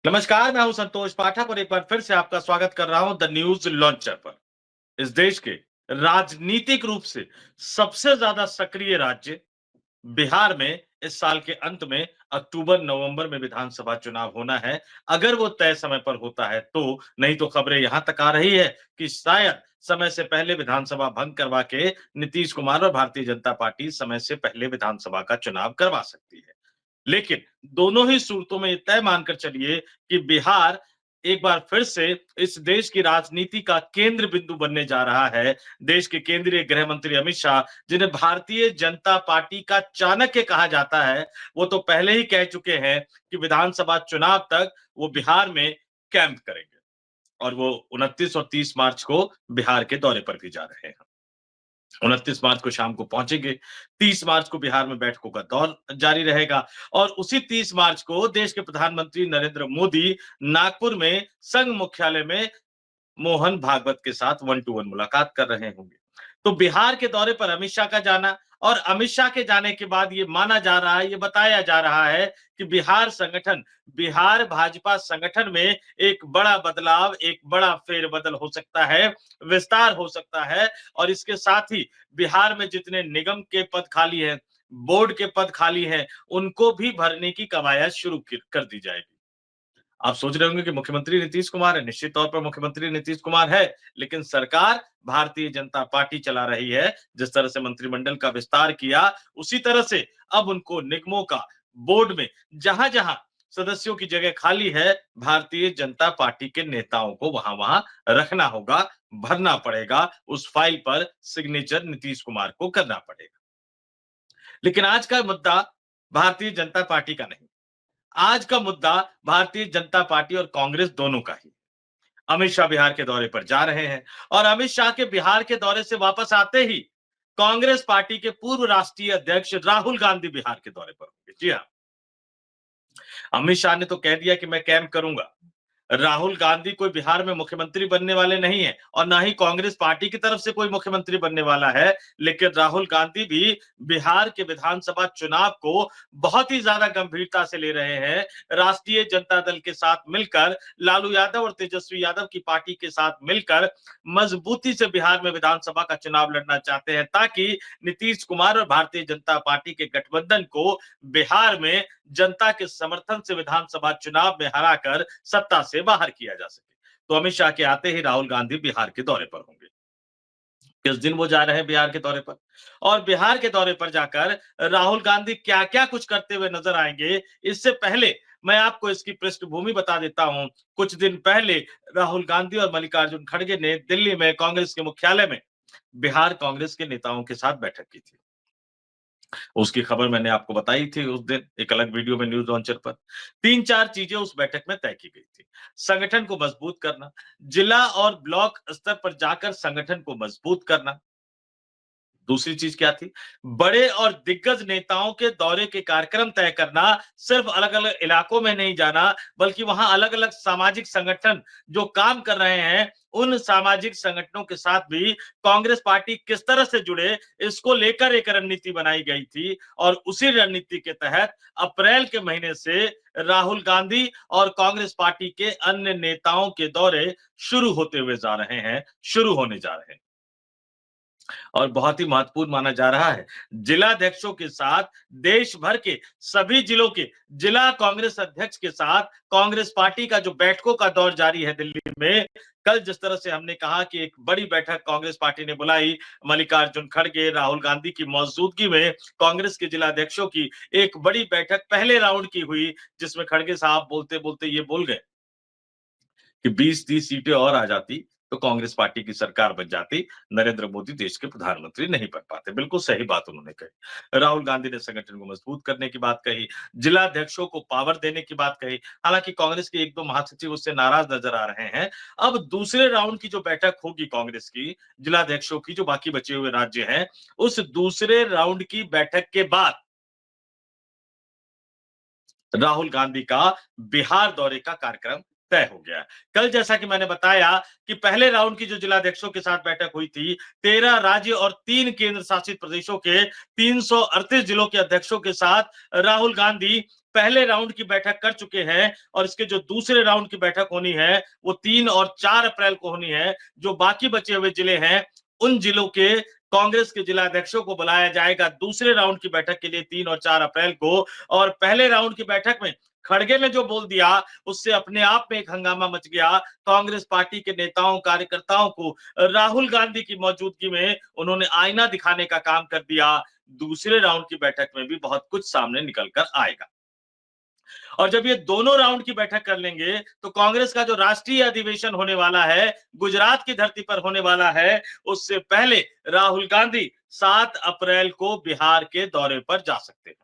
नमस्कार, मैं हूं संतोष पाठक और एक बार फिर से आपका स्वागत कर रहा हूं द न्यूज लॉन्चर पर। इस देश के राजनीतिक रूप से सबसे ज्यादा सक्रिय राज्य बिहार में इस साल के अंत में अक्टूबर-नवंबर में विधानसभा चुनाव होना है। अगर वो तय समय पर होता है तो, नहीं तो खबरें यहां तक आ रही है कि शायद समय से पहले विधानसभा भंग करवा के नीतीश कुमार और भारतीय जनता पार्टी समय से पहले विधानसभा का चुनाव करवा सकती है। लेकिन दोनों ही सूरतों में ये तय मानकर चलिए कि बिहार एक बार फिर से इस देश की राजनीति का केंद्र बिंदु बनने जा रहा है। देश के केंद्रीय गृह मंत्री अमित शाह, जिन्हें भारतीय जनता पार्टी का चाणक्य कहा जाता है, वो तो पहले ही कह चुके हैं कि विधानसभा चुनाव तक वो बिहार में कैंप करेंगे और वो 29 और 30 मार्च को बिहार के दौरे पर भी जा रहे हैं। 29 मार्च को शाम को पहुंचेंगे, 30 मार्च को बिहार में बैठकों का दौर जारी रहेगा और उसी 30 मार्च को देश के प्रधानमंत्री नरेंद्र मोदी नागपुर में संघ मुख्यालय में मोहन भागवत के साथ वन टू वन मुलाकात कर रहे होंगे। तो बिहार के दौरे पर अमित शाह का जाना और अमित शाह के जाने के बाद ये माना जा रहा है, ये बताया जा रहा है कि बिहार भाजपा संगठन में एक बड़ा बदलाव, एक बड़ा फेरबदल हो सकता है, विस्तार हो सकता है और इसके साथ ही बिहार में जितने निगम के पद खाली हैं, बोर्ड के पद खाली हैं, उनको भी भरने की कवायद शुरू कर दी जाएगी। आप सोच रहे होंगे कि मुख्यमंत्री नीतीश कुमार है, निश्चित तौर पर मुख्यमंत्री नीतीश कुमार है, लेकिन सरकार भारतीय जनता पार्टी चला रही है। जिस तरह से मंत्रिमंडल का विस्तार किया, उसी तरह से अब उनको निगमों का बोर्ड में जहां-जहां सदस्यों की जगह खाली है, भारतीय जनता पार्टी के नेताओं को वहां-वहां रखना होगा, भरना पड़ेगा, उस फाइल पर सिग्नेचर नीतीश कुमार को करना पड़ेगा। लेकिन आज का मुद्दा भारतीय जनता पार्टी का नहीं, आज का मुद्दा भारतीय जनता पार्टी और कांग्रेस दोनों का ही। अमित शाह बिहार के दौरे पर जा रहे हैं और अमित शाह के बिहार के दौरे से वापस आते ही कांग्रेस पार्टी के पूर्व राष्ट्रीय अध्यक्ष राहुल गांधी बिहार के दौरे पर होंगे। जी हाँ, अमित शाह ने तो कह दिया कि मैं कैंप करूंगा। राहुल गांधी कोई बिहार में मुख्यमंत्री बनने वाले नहीं है और ना ही कांग्रेस पार्टी की तरफ से कोई मुख्यमंत्री बनने वाला है, लेकिन राहुल गांधी भी बिहार के विधानसभा चुनाव को बहुत ही ज्यादा गंभीरता से ले रहे हैं। राष्ट्रीय जनता दल के साथ मिलकर, लालू यादव और तेजस्वी यादव की पार्टी के साथ मिलकर मजबूती से बिहार में विधानसभा का चुनाव लड़ना चाहते हैं, ताकि नीतीश कुमार और भारतीय जनता पार्टी के गठबंधन को बिहार में जनता के समर्थन से विधानसभा चुनाव में हराकर सत्ता से बाहर किया जा सके। तो अमित शाह के आते ही राहुल गांधी बिहार के दौरे पर होंगे। किस दिन वो जा रहे हैं बिहार के दौरे पर और बिहार के दौरे पर जाकर राहुल गांधी क्या-क्या कुछ करते हुए नजर आएंगे, इससे पहले मैं आपको इसकी पृष्ठभूमि बता देता हूं। कुछ दिन पहले राहुल गांधी और मल्लिकार्जुन खड़गे ने दिल्ली में कांग्रेस के मुख्यालय में बिहार कांग्रेस के नेताओं के साथ बैठक की थी। उसकी खबर मैंने आपको बताई थी उस दिन एक अलग वीडियो में न्यूज़ लॉन्चर पर। 3-4 चीजें उस बैठक में तय की गई थी। संगठन को मजबूत करना, जिला और ब्लॉक स्तर पर जाकर संगठन को मजबूत करना। दूसरी चीज क्या थी? बड़े और दिग्गज नेताओं के दौरे के कार्यक्रम तय करना, सिर्फ अलग-अलग इलाकों में नहीं जाना, बल्कि वहां अलग-अलग सामाजिक संगठन जो काम कर रहे हैं, उन सामाजिक संगठनों के साथ भी कांग्रेस पार्टी किस तरह से जुड़े, इसको लेकर एक रणनीति बनाई गई थी और उसी रणनीति के तहत अप्रैल के महीने से राहुल गांधी और कांग्रेस पार्टी के अन्य नेताओं के दौरे शुरू होते हुए जा रहे हैं, शुरू होने जा रहे हैं। और बहुत ही महत्वपूर्ण माना जा रहा है। जिलाध्यक्षों के साथ देश भर के सभी जिलों के जिला कांग्रेस अध्यक्ष के साथ कांग्रेस पार्टी का जो बैठकों का दौर जारी है दिल्ली में। कल जिस तरह से हमने कहा कि एक बड़ी बैठक कांग्रेस पार्टी ने बुलाई, मल्लिकार्जुन खड़गे, राहुल गांधी की मौजूदगी में कांग्रेस के जिलाध्यक्षों की एक बड़ी बैठक पहले राउंड की हुई, जिसमें खड़गे साहब बोलते-बोलते ये बोल गए कि 20-30 सीटें और आ जाती तो कांग्रेस पार्टी की सरकार बन जाती, नरेंद्र मोदी देश के प्रधानमंत्री नहीं बन पाते। बिल्कुल सही बात उन्होंने कही। राहुल गांधी ने संगठन को मजबूत करने की बात कही, जिलाध्यक्षों को पावर देने की बात कही। हालांकि कांग्रेस के 1-2 महासचिव उससे नाराज नजर आ रहे हैं। अब दूसरे राउंड की जो बैठक होगी कांग्रेस की, जिलाध्यक्षों की, जो बाकी बचे हुए राज्य हैं, उस दूसरे राउंड की बैठक के बाद राहुल गांधी का बिहार दौरे का कार्यक्रम तय हो गया। कल जैसा कि मैंने बताया कि पहले राउंड की जो जिलाध्यक्षों के साथ बैठक हुई थी, 13 राज्य और 3 केंद्र शासित प्रदेशों के 338 जिलों के अध्यक्षों के साथ राहुल गांधी पहले राउंड की बैठक कर चुके हैं और इसके जो दूसरे राउंड की बैठक होनी है वो 3 और 4 अप्रैल को होनी है। जो बाकी बचे हुए जिले हैं उन जिलों के कांग्रेस के जिला अध्यक्षों को बुलाया जाएगा दूसरे राउंड की बैठक के लिए 3 और 4 अप्रैल को। और पहले राउंड की बैठक में खड़गे ने जो बोल दिया उससे अपने आप में एक हंगामा मच गया। कांग्रेस पार्टी के नेताओं कार्यकर्ताओं को राहुल गांधी की मौजूदगी में उन्होंने आईना दिखाने का काम कर दिया। दूसरे राउंड की बैठक में भी बहुत कुछ सामने निकल कर आएगा और जब ये दोनों राउंड की बैठक कर लेंगे तो कांग्रेस का जो राष्ट्रीय अधिवेशन होने वाला है गुजरात की धरती पर होने वाला है, उससे पहले राहुल गांधी 7 अप्रैल को बिहार के दौरे पर जा सकते हैं।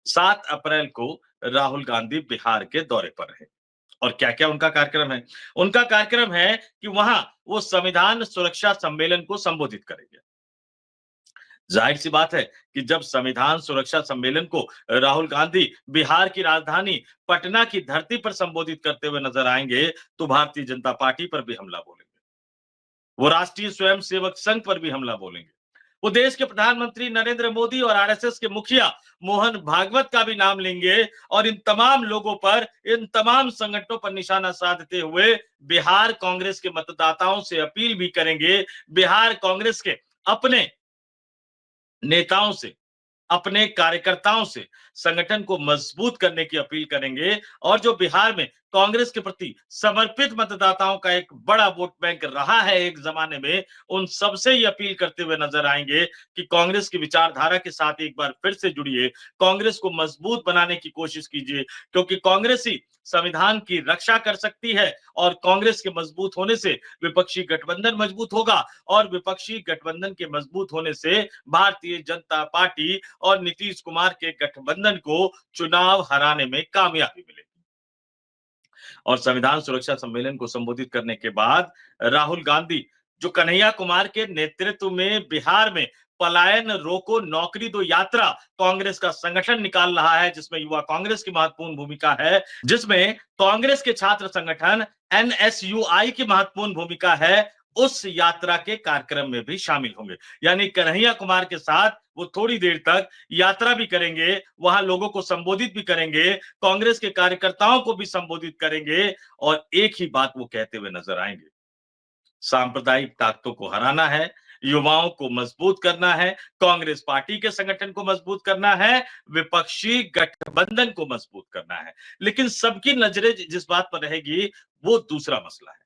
7 अप्रैल को राहुल गांधी बिहार के दौरे पर है और क्या-क्या उनका कार्यक्रम है? उनका कार्यक्रम है कि वहां वो संविधान सुरक्षा सम्मेलन को संबोधित करेंगे। जाहिर सी बात है कि जब संविधान सुरक्षा सम्मेलन को राहुल गांधी बिहार की राजधानी पटना की धरती पर संबोधित करते हुए नजर आएंगे तो भारतीय जनता पार्टी पर भी हमला बोलेंगे, वो राष्ट्रीय स्वयंसेवक संघ पर भी हमला बोलेंगे, वो देश के प्रधानमंत्री नरेंद्र मोदी और आरएसएस के मुखिया मोहन भागवत का भी नाम लेंगे और इन तमाम लोगों पर, इन तमाम संगठनों पर निशाना साधते हुए बिहार कांग्रेस के मतदाताओं से अपील भी करेंगे, बिहार कांग्रेस के अपने नेताओं से, अपने कार्यकर्ताओं से संगठन को मजबूत करने की अपील करेंगे और जो बिहार में कांग्रेस के प्रति समर्पित मतदाताओं का एक बड़ा वोट बैंक रहा है एक जमाने में, उन सबसे ये अपील करते हुए नजर आएंगे कि कांग्रेस की विचारधारा के साथ एक बार फिर से जुड़िए, कांग्रेस को मजबूत बनाने की कोशिश कीजिए क्योंकि कांग्रेस ही संविधान की रक्षा कर सकती है और कांग्रेस के मजबूत होने से विपक्षी गठबंधन मजबूत होगा और विपक्षी गठबंधन के मजबूत होने से भारतीय जनता पार्टी और नीतीश कुमार के गठबंधन को चुनाव हराने में कामयाबी मिलेगी। और संविधान सुरक्षा सम्मेलन को संबोधित करने के बाद राहुल गांधी जो कन्हैया कुमार के नेतृत्व में बिहार में पलायन रोको नौकरी दो यात्रा कांग्रेस का संगठन निकाल रहा है, जिसमें युवा कांग्रेस की महत्वपूर्ण भूमिका है, जिसमें कांग्रेस के छात्र संगठन एनएसयूआई की महत्वपूर्ण भूमिका है, उस यात्रा के कार्यक्रम में भी शामिल होंगे। यानी कन्हैया कुमार के साथ वो थोड़ी देर तक यात्रा भी करेंगे, वहां लोगों को संबोधित भी करेंगे, कांग्रेस के कार्यकर्ताओं को भी संबोधित करेंगे और एक ही बात वो कहते हुए नजर आएंगे, सांप्रदायिक ताकतों को हराना है, युवाओं को मजबूत करना है, कांग्रेस पार्टी के संगठन को मजबूत करना है, विपक्षी गठबंधन को मजबूत करना है। लेकिन सबकी नजरें जिस बात पर रहेगी वो दूसरा मसला है।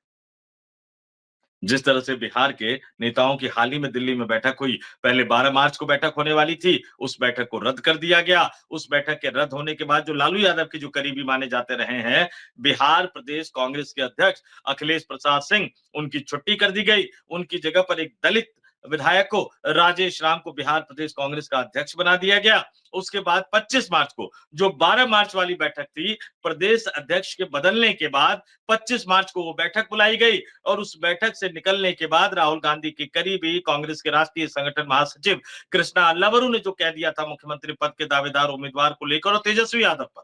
जिस तरह से बिहार के नेताओं की हाल ही में दिल्ली में बैठक हुई, पहले 12 मार्च को बैठक होने वाली थी, उस बैठक को रद्द कर दिया गया। उस बैठक के रद्द होने के बाद जो लालू यादव के जो करीबी माने जाते रहे हैं, बिहार प्रदेश कांग्रेस के अध्यक्ष अखिलेश प्रसाद सिंह, उनकी छुट्टी कर दी गई। उनकी जगह पर एक दलित विधायक को, राजेश राम को बिहार प्रदेश कांग्रेस का अध्यक्ष बना दिया गया। उसके बाद 25 मार्च को जो 12 मार्च वाली बैठक थी, प्रदेश अध्यक्ष के बदलने के बाद 25 मार्च को वो बैठक बुलाई गई और उस बैठक से निकलने के बाद राहुल गांधी के करीबी कांग्रेस के राष्ट्रीय संगठन महासचिव कृष्णा अल्लावरू ने जो कह दिया था मुख्यमंत्री पद के दावेदार उम्मीदवार को लेकर और तेजस्वी यादव पर,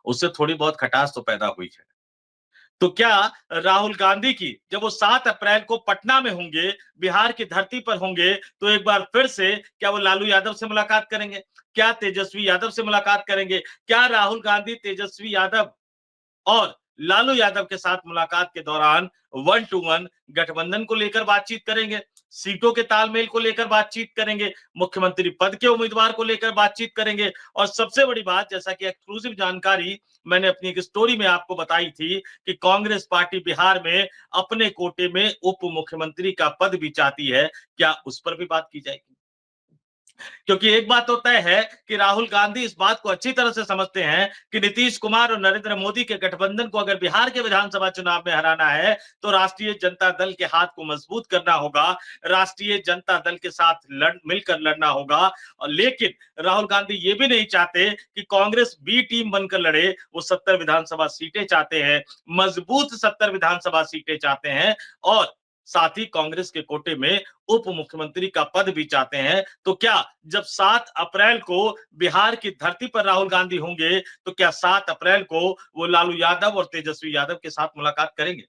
उससे थोड़ी बहुत खटास तो पैदा हुई है। तो क्या राहुल गांधी की जब वो 7 अप्रैल को पटना में होंगे, बिहार की धरती पर होंगे, तो एक बार फिर से क्या वो लालू यादव से मुलाकात करेंगे? क्या तेजस्वी यादव से मुलाकात करेंगे? क्या राहुल गांधी तेजस्वी यादव और लालू यादव के साथ मुलाकात के दौरान 1 टू 1 गठबंधन को लेकर बातचीत करेंगे, सीटों के तालमेल को लेकर बातचीत करेंगे, मुख्यमंत्री पद के उम्मीदवार को लेकर बातचीत करेंगे और सबसे बड़ी बात, जैसा कि एक्सक्लूसिव जानकारी मैंने अपनी एक स्टोरी में आपको बताई थी कि कांग्रेस पार्टी बिहार में अपने कोटे में उप मुख्यमंत्री का पद भी चाहती है, क्या उस पर भी बात की जाएगी? क्योंकि एक बात तो तय है कि राहुल गांधी इस बात को अच्छी तरह से समझते हैं कि नीतीश कुमार और नरेंद्र मोदी के गठबंधन को अगर बिहार के विधानसभा चुनाव में हराना है तो राष्ट्रीय जनता दल के हाथ को मजबूत करना होगा, राष्ट्रीय जनता दल के साथ मिलकर लड़ना होगा। लेकिन राहुल गांधी ये भी नहीं चाहते कि कांग्रेस बी टीम बनकर लड़े, वो 70 विधानसभा सीटें चाहते हैं, मजबूत 70 विधानसभा सीटें चाहते हैं और साथ ही कांग्रेस के कोटे में उप मुख्यमंत्री का पद भी चाहते हैं। तो क्या जब 7 अप्रैल को बिहार की धरती पर राहुल गांधी होंगे, तो क्या 7 अप्रैल को वो लालू यादव और तेजस्वी यादव के साथ मुलाकात करेंगे?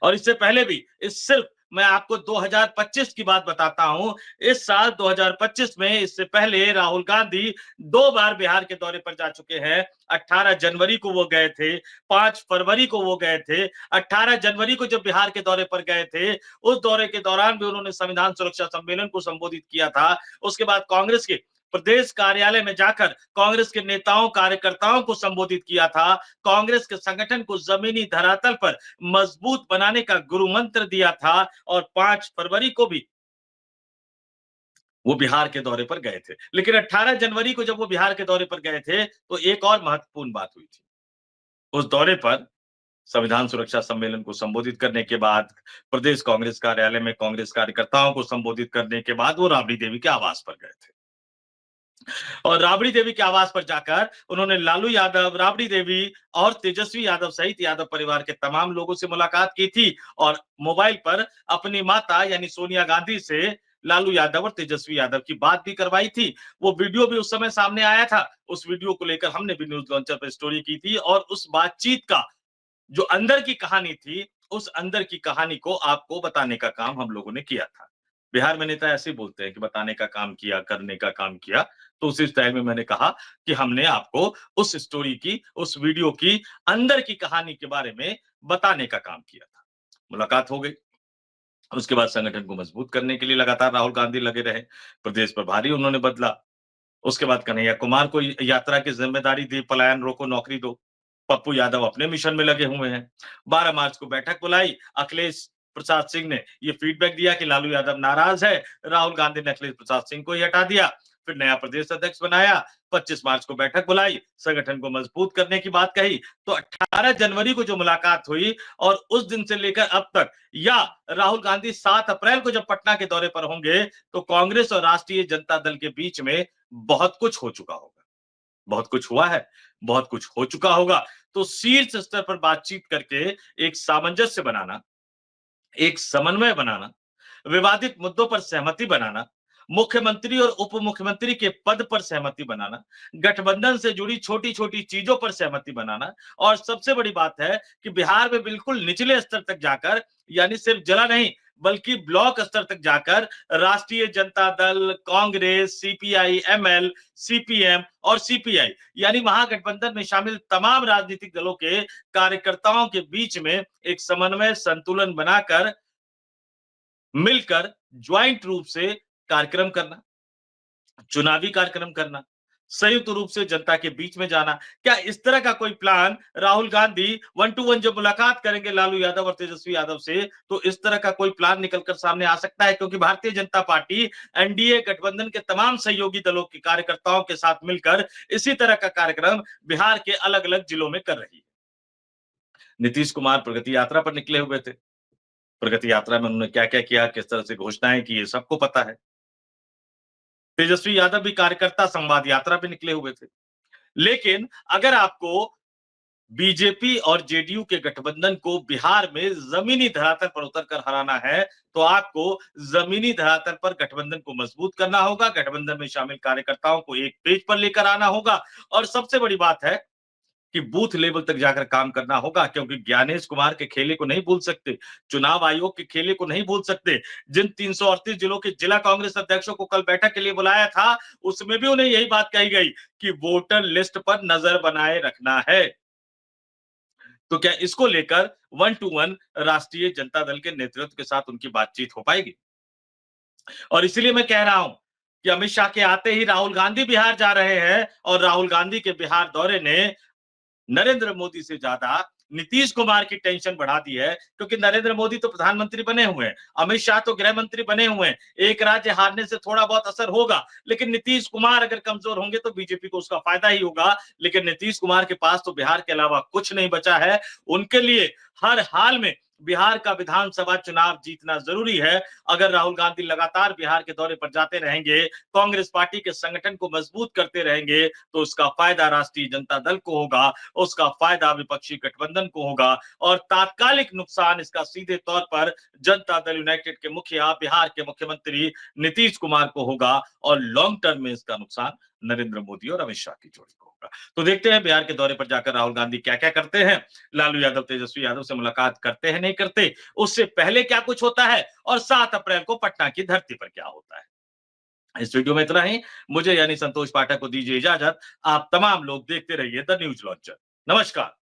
और इससे पहले भी इस सिर्फ मैं आपको 2025 की बात बताता हूं। इस साल 2025 में इससे पहले राहुल गांधी 2 बार बिहार के दौरे पर जा चुके हैं। 18 जनवरी को वो गए थे, 5 फरवरी को वो गए थे। 18 जनवरी को जब बिहार के दौरे पर गए थे, उस दौरे के दौरान भी उन्होंने संविधान सुरक्षा सम्मेलन को संबोधित किया था। उसके बाद कांग्रेस के प्रदेश कार्यालय में जाकर कांग्रेस के नेताओं कार्यकर्ताओं को संबोधित किया था। कांग्रेस के संगठन को जमीनी धरातल पर मजबूत बनाने का गुरु मंत्र दिया था और 5 फरवरी को भी वो बिहार के दौरे पर गए थे। लेकिन 18 जनवरी को जब वो बिहार के दौरे पर गए थे, तो एक और महत्वपूर्ण बात हुई थी। उस दौरे पर संविधान सुरक्षा सम्मेलन को संबोधित करने के बाद, प्रदेश कांग्रेस कार्यालय में कांग्रेस कार्यकर्ताओं को संबोधित करने के बाद वो राबड़ी देवी के आवास पर गए थे। और राबड़ी देवी के आवास पर जाकर उन्होंने लालू यादव, राबड़ी देवी और तेजस्वी यादव सहित यादव परिवार के तमाम लोगों से मुलाकात की थी और मोबाइल पर अपनी माता यानी सोनिया गांधी से लालू यादव और तेजस्वी यादव की बात भी करवाई थी। वो वीडियो भी उस समय सामने आया था। उस वीडियो को लेकर हमने भी न्यूज लॉन्चर पर स्टोरी की थी और उस बातचीत का जो अंदर की कहानी थी, उस अंदर की कहानी को आपको बताने का काम हम लोगों ने किया था। बिहार में नेता ऐसे ही बोलते हैं कि बताने का काम किया, करने का काम किया। तो उसी स्टाइल में मैंने कहा कि हमने आपको उस स्टोरी की, उस वीडियो की अंदर की कहानी के बारे में बताने का काम किया था। मुलाकात हो गई। उसके बाद संगठन को मजबूत करने के लिए लगातार राहुल गांधी लगे रहे। प्रदेश प्रभारी उन्होंने बदला। उसके बाद कन्हैया कुमार को यात्रा की जिम्मेदारी दी, पलायन रोको, नौकरी दो। पप्पू यादव अपने मिशन में लगे हुए हैं। 12 मार्च को बैठक बुलाई। अखिलेश प्रसाद सिंह ने ये फीडबैक दिया कि लालू यादव नाराज है। राहुल गांधी ने अखिलेश प्रसाद सिंह को ही हटा दिया। फिर नया प्रदेश अध्यक्ष बनाया। 25 मार्च को बैठक बुलाई, संगठन को मजबूत करने की बात कही। तो 18 जनवरी को जो मुलाकात हुई और उस दिन से लेकर अब तक, या राहुल गांधी 7 अप्रैल को जब पटना के दौरे पर होंगे, तो कांग्रेस और राष्ट्रीय जनता दल के बीच में बहुत कुछ हो चुका होगा। बहुत कुछ हुआ है, बहुत कुछ हो चुका होगा। तो शीर्ष स्तर पर बातचीत करके एक सामंजस्य बनाना, एक समन्वय बनाना, विवादित मुद्दों पर सहमति बनाना, मुख्यमंत्री और उप मुख्यमंत्री के पद पर सहमति बनाना, गठबंधन से जुड़ी छोटी-छोटी चीजों पर सहमति बनाना और सबसे बड़ी बात है कि बिहार में बिल्कुल निचले स्तर तक जाकर, यानी सिर्फ जिला नहीं बल्कि ब्लॉक स्तर तक जाकर राष्ट्रीय Janata Dal, Congress, CPI, ML, CPM और सीपीआई यानी महागठबंधन में शामिल तमाम राजनीतिक दलों के कार्यकर्ताओं के बीच में एक समन्वय संतुलन बनाकर मिलकर ज्वाइंट रूप से कार्यक्रम करना, चुनावी कार्यक्रम करना, संयुक्त रूप से जनता के बीच में जाना। क्या इस तरह का कोई प्लान राहुल गांधी 1 टू 1 जब मुलाकात करेंगे लालू यादव और तेजस्वी यादव से, तो इस तरह का कोई प्लान निकलकर सामने आ सकता है? क्योंकि भारतीय जनता पार्टी एनडीए गठबंधन के तमाम सहयोगी दलों के कार्यकर्ताओं के साथ मिलकर इसी तरह का कार्यक्रम बिहार के अलग-अलग जिलों में कर रही है। नीतीश कुमार प्रगति यात्रा पर निकले हुए थे। प्रगति यात्रा में उन्होंने क्या-क्या किया, किस तरह से घोषणाएं की, ये सबको पता है। तेजस्वी यादव भी कार्यकर्ता संवाद यात्रा पे निकले हुए थे। लेकिन अगर आपको बीजेपी और जेडीयू के गठबंधन को बिहार में जमीनी धरातल पर उतरकर हराना है, तो आपको जमीनी धरातल पर गठबंधन को मजबूत करना होगा, गठबंधन में शामिल कार्यकर्ताओं को एक पेज पर लेकर आना होगा और सबसे बड़ी बात है कि बूथ लेवल तक जाकर काम करना होगा, क्योंकि ज्ञानेश कुमार के खेले को नहीं भूल सकते, चुनाव आयोग के खेले को नहीं भूल सकते। जिन 338 जिलों के जिला कांग्रेस अध्यक्षों को कल बैठक के लिए बुलाया था, उसमें भी उन्हें यही बात कही गई कि वोटर लिस्ट पर नजर बनाए रखना है। तो क्या इसको लेकर 1 टू 1 राष्ट्रीय जनता दल के नेतृत्व के साथ उनकी बातचीत हो पाएगी? और इसीलिए मैं कह रहा हूं कि अमित शाह के आते ही राहुल गांधी बिहार जा रहे हैं और राहुल गांधी के बिहार दौरे ने नरेंद्र मोदी से ज्यादा नीतीश कुमार की टेंशन बढ़ा दी है, क्योंकि नरेंद्र मोदी तो प्रधानमंत्री बने हुए हैं, अमित शाह तो गृह मंत्री बने हुए हैं। एक राज्य हारने से थोड़ा बहुत असर होगा, लेकिन नीतीश कुमार अगर कमजोर होंगे तो बीजेपी को उसका फायदा ही होगा। लेकिन नीतीश कुमार के पास तो बिहार के अलावा कुछ नहीं बचा है। उनके लिए हर हाल में बिहार का विधानसभा चुनाव जीतना जरूरी है। अगर राहुल गांधी लगातार बिहार के दौरे पर जाते रहेंगे, कांग्रेस पार्टी के संगठन को मजबूत करते रहेंगे, तो उसका फायदा राष्ट्रीय जनता दल को होगा, उसका फायदा विपक्षी गठबंधन को होगा और तात्कालिक नुकसान इसका सीधे तौर पर जनता दल यूनाइटेड के मुखिया, बिहार के मुख्यमंत्री नीतीश कुमार को होगा और लॉन्ग टर्म में इसका नुकसान नरेंद्र मोदी और अमित शाह की जोड़ी को होगा। तो देखते हैं बिहार के दौरे पर जाकर राहुल गांधी क्या-क्या करते हैं, लालू यादव, तेजस्वी यादव से मुलाकात करते हैं, नहीं करते, उससे पहले क्या कुछ होता है और 7 अप्रैल को पटना की धरती पर क्या होता है। इस वीडियो में इतना ही। मुझे यानी संतोष पाठक को दीजिए इजाजत। आप तमाम लोग देखते रहिए द न्यूज़ लॉन्चर। नमस्कार।